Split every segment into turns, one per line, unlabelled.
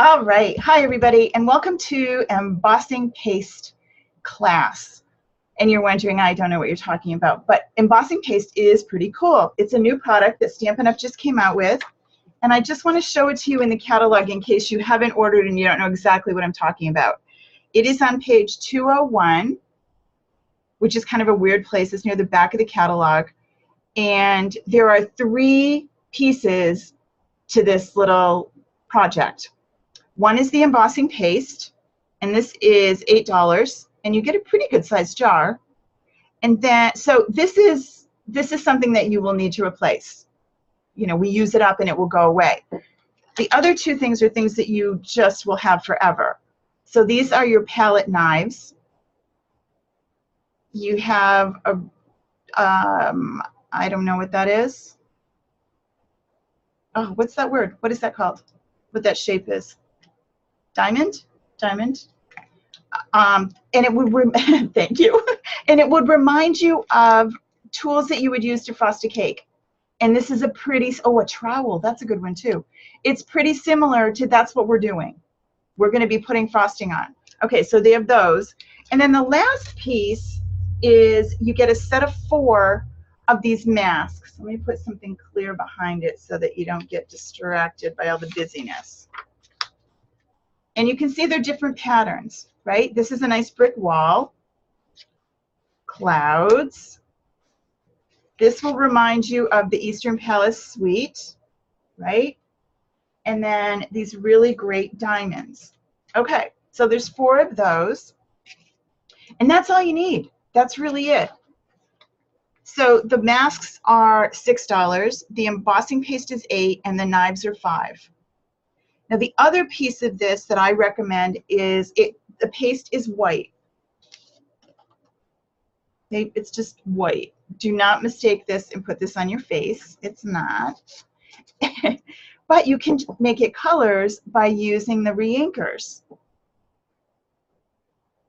All right. Hi, everybody, and welcome to Embossing Paste class. And you're wondering, I don't know what you're talking about, but embossing paste is pretty cool. It's a new product that Stampin' Up! Just came out with, and I just want to show it to you in the catalog in case you haven't ordered and you don't know exactly what I'm talking about. It is on page 201, which is kind of a weird place. It's near the back of the catalog, and there are 3 pieces to this little project. One is the embossing paste, and this is $8, and you get a pretty good sized jar. And then, so this is something that you will need to replace. You know, we use it up and it will go away. The other 2 things are things that you just will have forever. So these are your palette knives. You have a, I don't know what that is. Oh, what's that word? What is that called? What that shape is? Diamond? And it would, thank you, and it would remind you of tools that you would use to frost a cake. And this is a pretty, a trowel, that's a good one too. It's pretty similar to, that's what we're doing. We're going to be putting frosting on. Okay, so they have those. And then the last piece is you get a set of 4 of these masks. Let me put something clear behind it so that you don't get distracted by all the busyness. And you can see they're different patterns, right? This is a nice brick wall. Clouds. This will remind you of the Eastern Palace Suite, right? And then these really great diamonds. Okay, so there's 4 of those. And that's all you need. That's really it. So the masks are $6, the embossing paste is $8, and the knives are $5. Now the other piece of this that I recommend is the paste is white. It's just white. Do not mistake this and put this on your face. It's not. But you can make it colors by using the reinkers.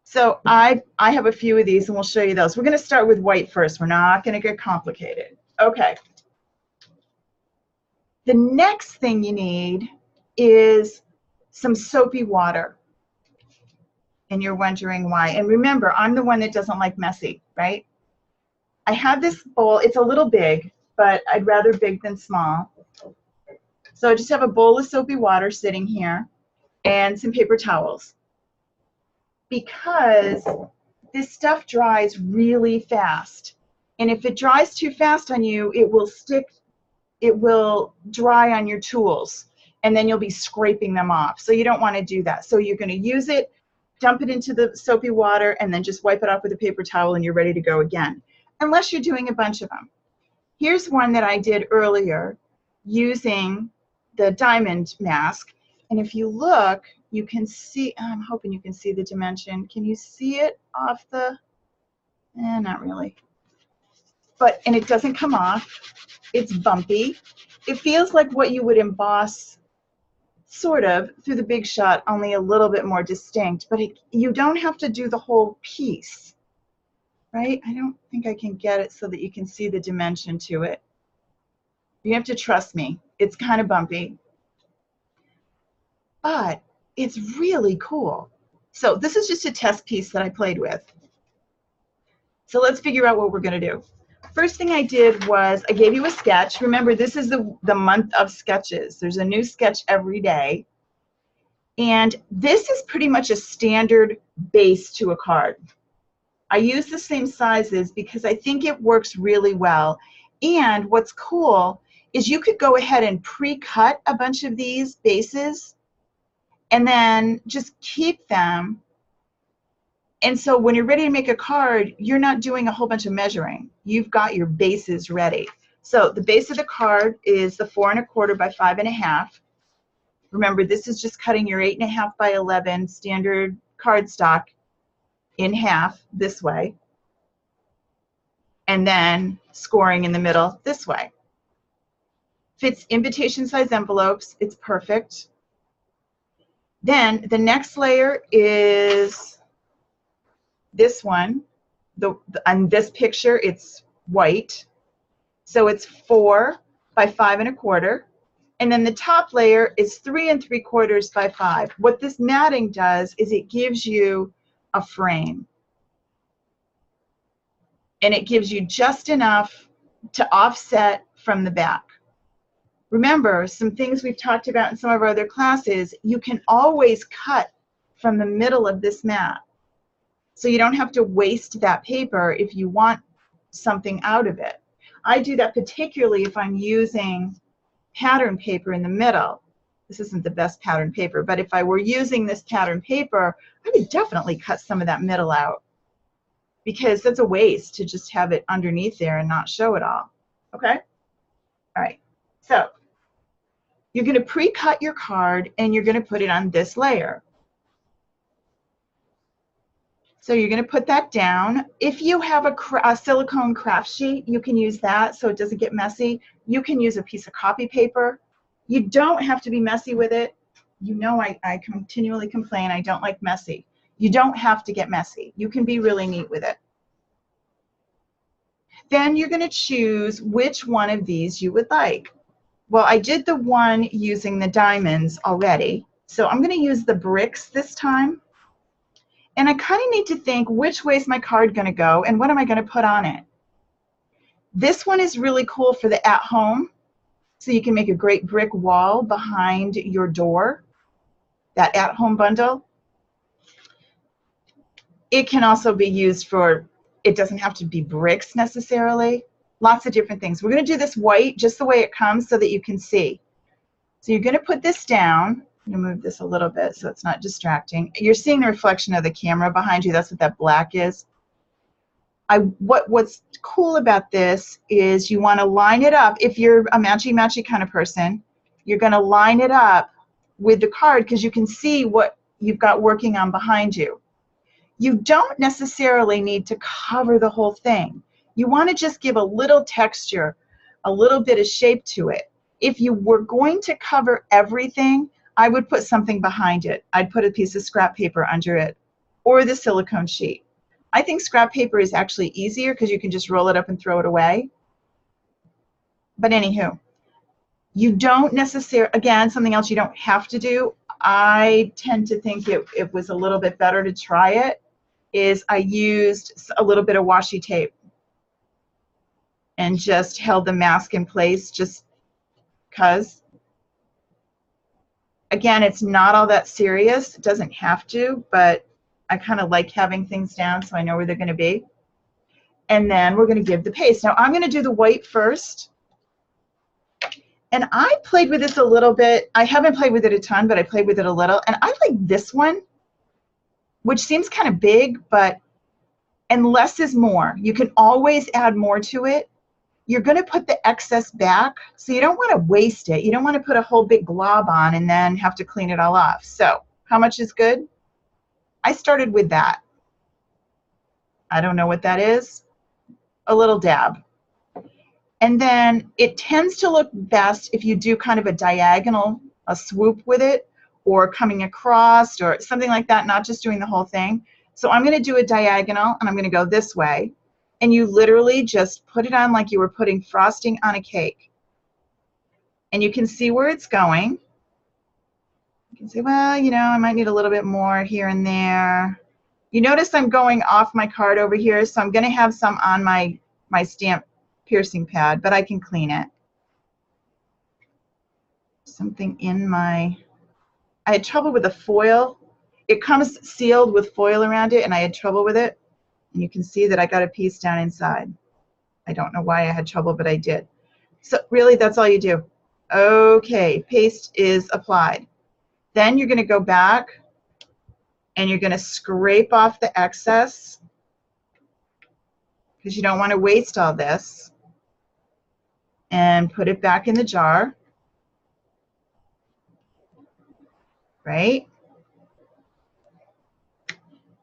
So I have a few of these and we'll show you those. We're going to start with white first. We're not going to get complicated. Okay. The next thing you need is some soapy water. And you're wondering why. And remember, I'm the one that doesn't like messy, right? I have this bowl. It's a little big, but I'd rather big than small. So I just have a bowl of soapy water sitting here and some paper towels. Because this stuff dries really fast. And if it dries too fast on you, it will dry on your tools. And then you'll be scraping them off. So you don't want to do that. So you're going to use it, dump it into the soapy water, and then just wipe it off with a paper towel and you're ready to go again. Unless you're doing a bunch of them. Here's one that I did earlier using the diamond mask. And if you look, you can see, I'm hoping you can see the dimension. Can you see it off the, not really. And it doesn't come off. It's bumpy. It feels like what you would emboss sort of through the Big Shot, only a little bit more distinct, but you don't have to do the whole piece, right? I don't think I can get it so that you can see the dimension to it. You have to trust me. It's kind of bumpy, but it's really cool. So this is just a test piece that I played with. So let's figure out what we're going to do. First thing I did was I gave you a sketch. Remember, this is the month of sketches. There's a new sketch every day. And this is pretty much a standard base to a card. I use the same sizes because I think it works really well. And what's cool is you could go ahead and pre-cut a bunch of these bases and then just keep them. And so when you're ready to make a card, you're not doing a whole bunch of measuring. You've got your bases ready. So the base of the card is the 4 1/4 by 5 1/2. Remember, this is just cutting your 8 1/2 by 11 standard cardstock in half this way, and then scoring in the middle this way. Fits invitation size envelopes. It's perfect. Then the next layer is this one. On this picture, it's white. So it's 4 by 5 1/4. And then the top layer is 3 3/4 by 5. What this matting does is it gives you a frame. And it gives you just enough to offset from the back. Remember, some things we've talked about in some of our other classes, you can always cut from the middle of this mat. So you don't have to waste that paper if you want something out of it. I do that particularly if I'm using pattern paper in the middle. This isn't the best pattern paper, but if I were using this pattern paper, I would definitely cut some of that middle out, because that's a waste to just have it underneath there and not show it all. Okay? All right. So you're going to pre-cut your card and you're going to put it on this layer. So you're going to put that down. If you have a silicone craft sheet, you can use that so it doesn't get messy. You can use a piece of copy paper. You don't have to be messy with it. You know I continually complain I don't like messy. You don't have to get messy. You can be really neat with it. Then you're going to choose which one of these you would like. Well, I did the one using the diamonds already, so I'm going to use the bricks this time. And I kind of need to think, which way is my card going to go and what am I going to put on it? This one is really cool for the at-home, so you can make a great brick wall behind your door, that at-home bundle. It can also be used for, it doesn't have to be bricks necessarily, lots of different things. We're going to do this white just the way it comes so that you can see. So you're going to put this down. I'm going to move this a little bit so it's not distracting. You're seeing the reflection of the camera behind you. That's what that black is. What's cool about this is you want to line it up. If you're a matchy-matchy kind of person, you're going to line it up with the card because you can see what you've got working on behind you. You don't necessarily need to cover the whole thing. You want to just give a little texture, a little bit of shape to it. If you were going to cover everything, I would put something behind it. I'd put a piece of scrap paper under it or the silicone sheet. I think scrap paper is actually easier because you can just roll it up and throw it away. But anywho, you don't necessarily, again, something else you don't have to do. I tend to think it was a little bit better to try it, is I used a little bit of washi tape and just held the mask in place just because. Again, it's not all that serious. It doesn't have to, but I kind of like having things down so I know where they're going to be. And then we're going to give the paste. Now I'm going to do the white first. And I played with this a little bit. I haven't played with it a ton, but I played with it a little. And I like this one, which seems kind of big, and less is more. You can always add more to it. You're going to put the excess back, so you don't want to waste it. You don't want to put a whole big glob on and then have to clean it all off. So how much is good? I started with that. I don't know what that is. A little dab. And then it tends to look best if you do kind of a diagonal, a swoop with it, or coming across or something like that, not just doing the whole thing. So I'm going to do a diagonal, and I'm going to go this way. And you literally just put it on like you were putting frosting on a cake. And you can see where it's going. You can say, well, you know, I might need a little bit more here and there. You notice I'm going off my card over here, so I'm going to have some on my stamp piercing pad, but I can clean it. Something in my, I had trouble with the foil. It comes sealed with foil around it, and I had trouble with it. And you can see that I got a piece down inside. I don't know why I had trouble, but I did. So really, that's all you do. Okay, paste is applied. Then you're going to go back, and you're going to scrape off the excess because you don't want to waste all this, and put it back in the jar. Right?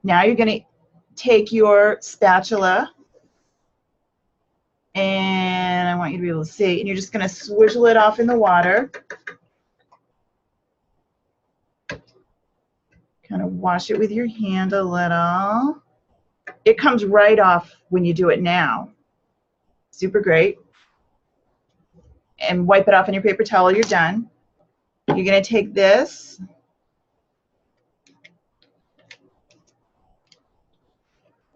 Now you're going to take your spatula, and I want you to be able to see, and you're just going to swizzle it off in the water. Kind of wash it with your hand a little. It comes right off when you do it now. Super great. And wipe it off in your paper towel. You're done. You're going to take this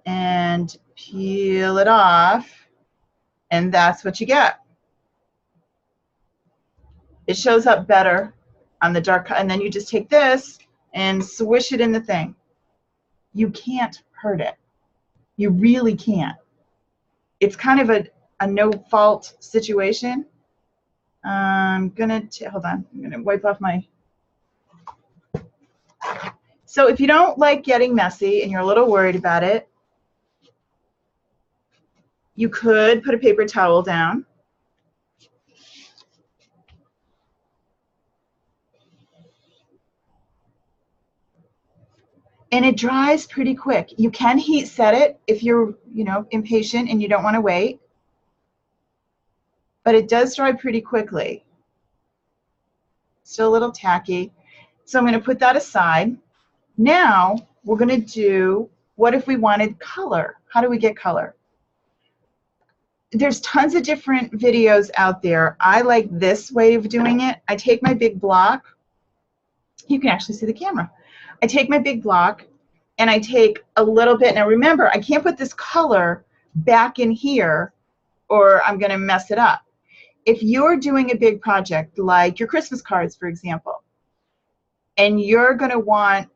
and peel it off, and that's what you get. It shows up better on the dark, and then you just take this and swish it in the thing. You can't hurt it. You really can't. It's kind of a no-fault situation. I'm gonna hold on. I'm gonna wipe off my. So if you don't like getting messy and you're a little worried about it, you could put a paper towel down. And it dries pretty quick. You can heat set it if you're, impatient and you don't want to wait. But it does dry pretty quickly. Still a little tacky. So I'm going to put that aside. Now we're going to do, what if we wanted color? How do we get color? There's tons of different videos out there. I like this way of doing it. I take my big block. You can actually see the camera. I take my big block and I take a little bit. Now remember, I can't put this color back in here or I'm going to mess it up. If you're doing a big project like your Christmas cards, for example, and you're going to want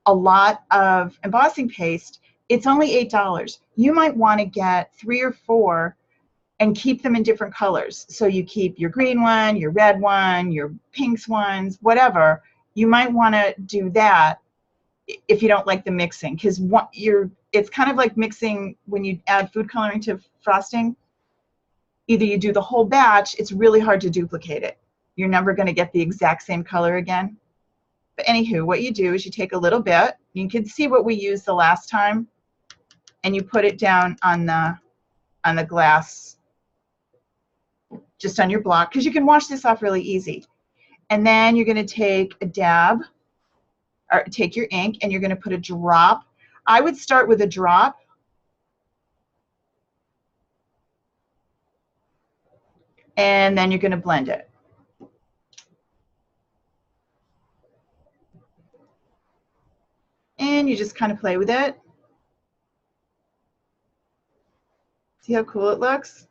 a lot of embossing paste, it's only $8. You might want to get 3 or 4 and keep them in different colors. So you keep your green one, your red one, your pinks ones, whatever. You might want to do that if you don't like the mixing, because it's kind of like mixing when you add food coloring to frosting. Either you do the whole batch, it's really hard to duplicate it. You're never going to get the exact same color again. But anywho, what you do is you take a little bit. You can see what we used the last time, and you put it down on the glass, just on your block, because you can wash this off really easy. And then you're going to take a dab, or take your ink, and you're going to put a drop. I would start with a drop. And then you're going to blend it. And you just kind of play with it. See how cool it looks?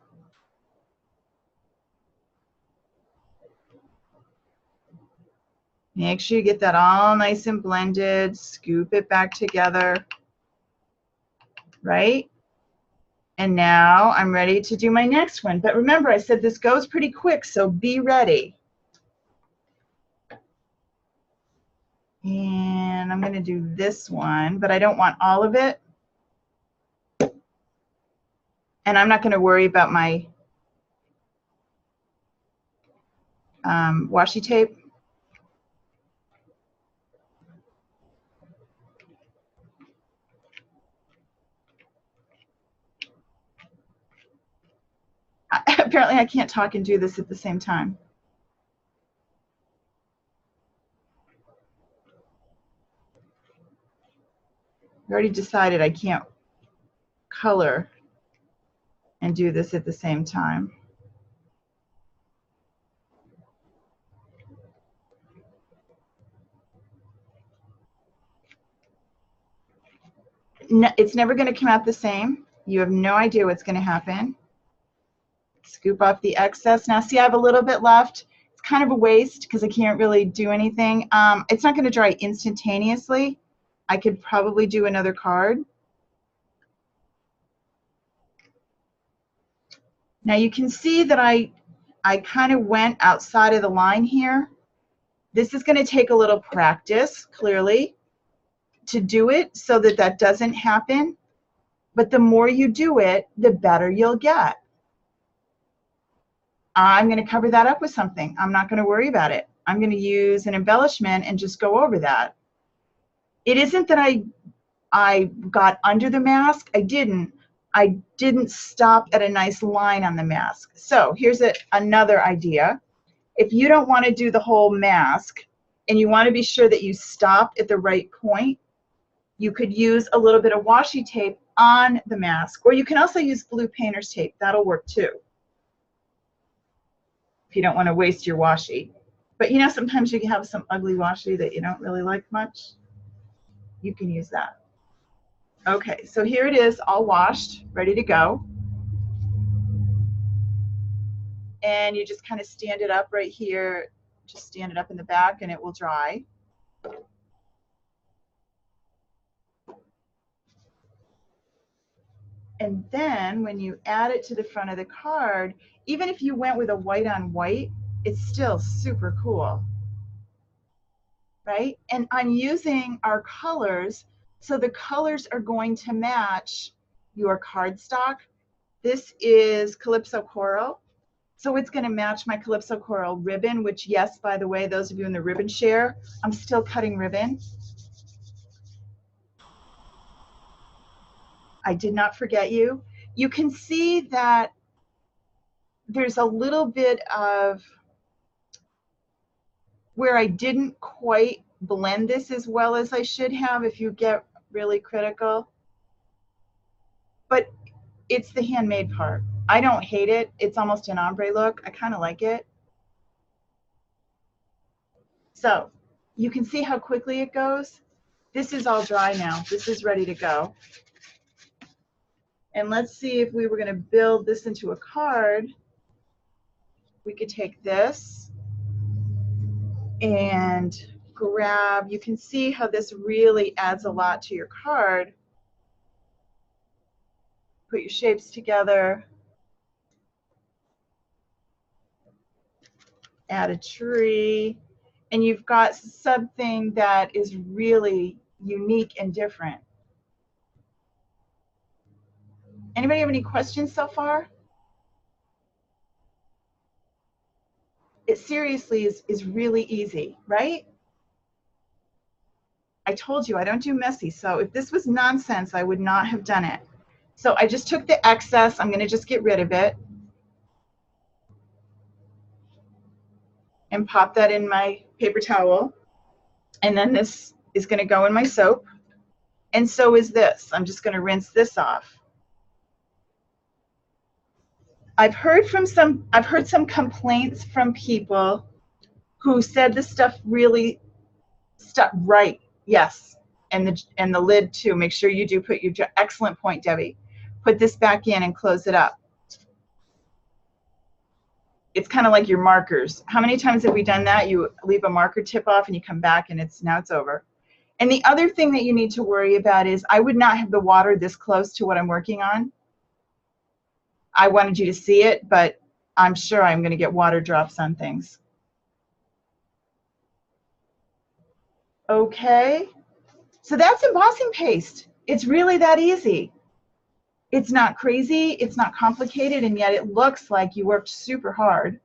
Make sure you get that all nice and blended. Scoop it back together. Right? And now I'm ready to do my next one. But remember, I said this goes pretty quick, so be ready. And I'm going to do this one, but I don't want all of it. And I'm not going to worry about my washi tape. Apparently I can't talk and do this at the same time. I already decided I can't color and do this at the same time. No, it's never going to come out the same. You have no idea what's going to happen. Scoop off the excess. Now see, I have a little bit left. It's kind of a waste because I can't really do anything. It's not going to dry instantaneously. I could probably do another card. Now you can see that I kind of went outside of the line here. This is going to take a little practice, clearly, to do it so that that doesn't happen. But the more you do it, the better you'll get. I'm going to cover that up with something. I'm not going to worry about it. I'm going to use an embellishment and just go over that. It isn't that I got under the mask. I didn't stop at a nice line on the mask. So here's another idea. If you don't want to do the whole mask and you want to be sure that you stop at the right point, you could use a little bit of washi tape on the mask, or you can also use blue painter's tape. That'll work too, if you don't want to waste your washi. But you know, sometimes you can have some ugly washi that you don't really like much. You can use that. Okay, so here it is, all washed, ready to go. And you just kind of stand it up right here. Just stand it up in the back and it will dry. And then when you add it to the front of the card, even if you went with a white on white, it's still super cool, right? And I'm using our colors, so the colors are going to match your cardstock. This is Calypso Coral, so it's going to match my Calypso Coral ribbon, which, yes, by the way, those of you in the ribbon share, I'm still cutting ribbon. I did not forget you. You can see that there's a little bit of where I didn't quite blend this as well as I should have if you get really critical. But it's the handmade part. I don't hate it. It's almost an ombre look. I kind of like it. So you can see how quickly it goes. This is all dry now. This is ready to go. And let's see if we were going to build this into a card. We could take this and grab, you can see how this really adds a lot to your card. Put your shapes together. Add a tree. And you've got something that is really unique and different. Anybody have any questions so far? It seriously is really easy, right? I told you I don't do messy, so if this was nonsense, I would not have done it. So I just took the excess. I'm going to just get rid of it and pop that in my paper towel. And then this is going to go in my soap. And so is this. I'm just going to rinse this off. I've heard some complaints from people who said the stuff really stuck right. Yes. And the lid too. Make sure you do put your, excellent point, Debbie. Put this back in and close it up. It's kind of like your markers. How many times have we done that? You leave a marker tip off and you come back and now it's over. And the other thing that you need to worry about is I would not have the water this close to what I'm working on. I wanted you to see it, but I'm sure I'm going to get water drops on things. Okay, so that's embossing paste. It's really that easy. It's not crazy, it's not complicated, and yet it looks like you worked super hard.